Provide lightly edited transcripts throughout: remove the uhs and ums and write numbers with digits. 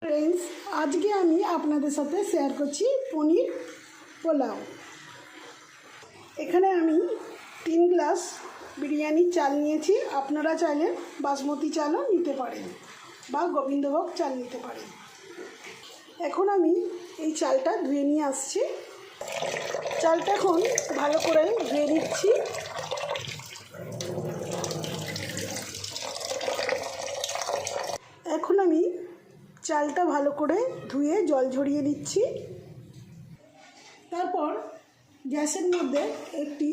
Friends आज के आमी आपनादेर साथे शेयर करছি पनीर पोलाव। एखाने आमी 3 ग्लास बिरियानी चाल निয়েছি। আপনারা চাইলে बासमती चालও নিতে পারেন বা গোবিন্দভোগ চাল নিতে পারেন। এখন আমি এই চালটা ধুয়ে নিয়ে আসছি। চালটা এখন ভালো করে ধুয়ে নিচ্ছি। এখন আমি চালটা ভালো করে ধুয়ে জল ঝরিয়ে নিচ্ছি। তারপর গ্যাসের মধ্যে একটি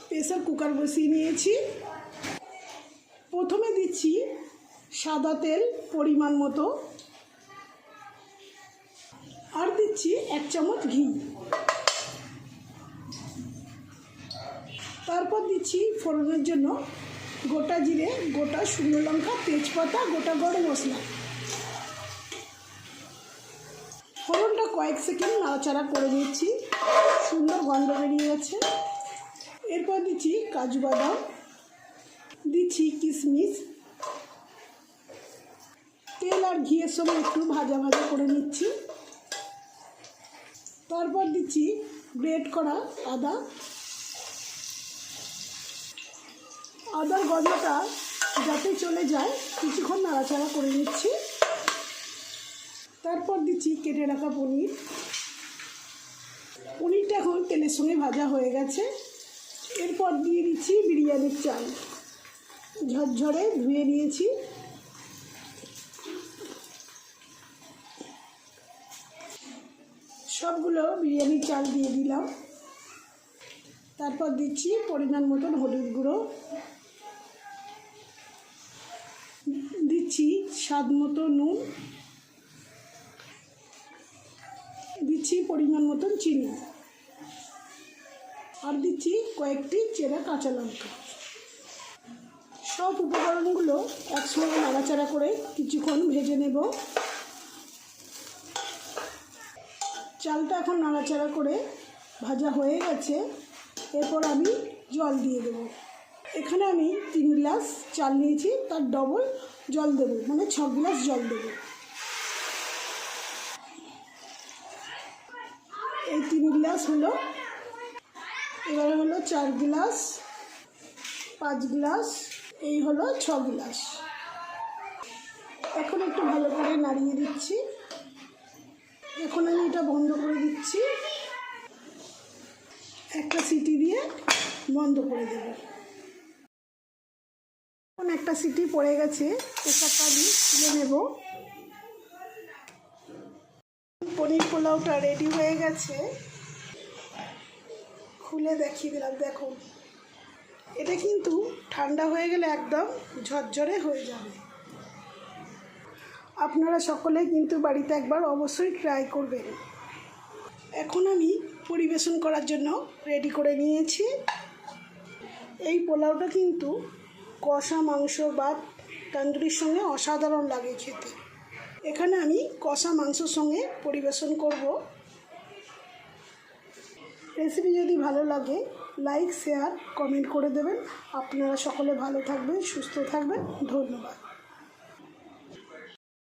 প্রেসার কুকার বসিয়ে নিয়েছি। প্রথমে দিচ্ছি সাদা তেল পরিমাণ মতো, আর দিচ্ছি 1 চামচ ঘি। তারপর দিচ্ছি ফোড়নের জন্য গোটা জিরে, গোটা শুকনো লঙ্কা, তেজপাতা, গোটা গরম মশলা। ফোড়নটা কয়েক সেকেন্ড নাড়াচাড়া করে দিচ্ছি। সুন্দর গন্ধ বেরিয়ে গেছে। এরপর দিচ্ছি কাজু বাদাম, দিচ্ছি কিশমিশ। তেল আর ঘিয়ের সঙ্গে একটু ভাজা ভাজা করে নিচ্ছি। তারপর দিচ্ছি গ্রেট করা আদা। আদার গন্ধটা যাতে চলে যায় কিছুক্ষণ নাড়াচাড়া করে নিচ্ছি। তারপর দিচ্ছি কেটে রাখা পনির। পনিরটা এখন তেলের সঙ্গে ভাজা হয়ে গেছে। এরপর দিয়ে দিচ্ছি বিরিয়ানির চাল, ঝরঝরে ধুয়ে নিয়েছি। সবগুলো বিরিয়ানির চাল দিয়ে দিলাম। তারপর দিচ্ছি পরিমাণ মতন হলুদ গুঁড়ো, দিচ্ছি স্বাদ মতো নুন, দিচ্ছি পরিমাণ মতন চিনি, আর দিচ্ছি কয়েকটি চেরা কাঁচা লঙ্কা। সব উপকরণগুলো একসঙ্গে নাড়াচাড়া করে কিছুক্ষণ ভেজে নেব। চালটা এখন নাড়াচাড়া করে ভাজা হয়ে গেছে। এরপর আমি জল দিয়ে দেব। এখানে আমি 3 গ্লাস চাল নিয়েছি, তার ডবল জল দেবো, মানে 6 গ্লাস জল দেবো। এই 3 গ্লাস হলো, এবারে হলো 4 গ্লাস, 5 গ্লাস, এই হলো 6 গ্লাস। এখন একটু ভালো করে নাড়িয়ে দিচ্ছি। এখন আমি এটা বন্ধ করে দিচ্ছি। একটা সিটি দিয়ে বন্ধ করে দেব। এখন একটা সিটি পড়ে গেছে, প্রেসারটা আমি তুলে নেব। পনির পোলাওটা রেডি হয়ে গেছে। খুলে দেখিয়ে দিলাম, দেখুন। এটা কিন্তু ঠান্ডা হয়ে গেলে একদম ঝরঝরে হয়ে যাবে। আপনারা সকলে কিন্তু বাড়িতে একবার অবশ্যই ট্রাই করবেন। এখন আমি পরিবেশন করার জন্য রেডি করে নিয়েছি। এই পোলাওটা কিন্তু কষা মাংস বা তন্দুরির সঙ্গে অসাধারণ লাগে খেতে। এখানে আমি কষা মাংসর সঙ্গে পরিবেশন করব। রেসিপি যদি ভালো লাগে লাইক, শেয়ার, কমেন্ট করে দেবেন। আপনারা সকলে ভালো থাকবেন, সুস্থ থাকবেন। ধন্যবাদ।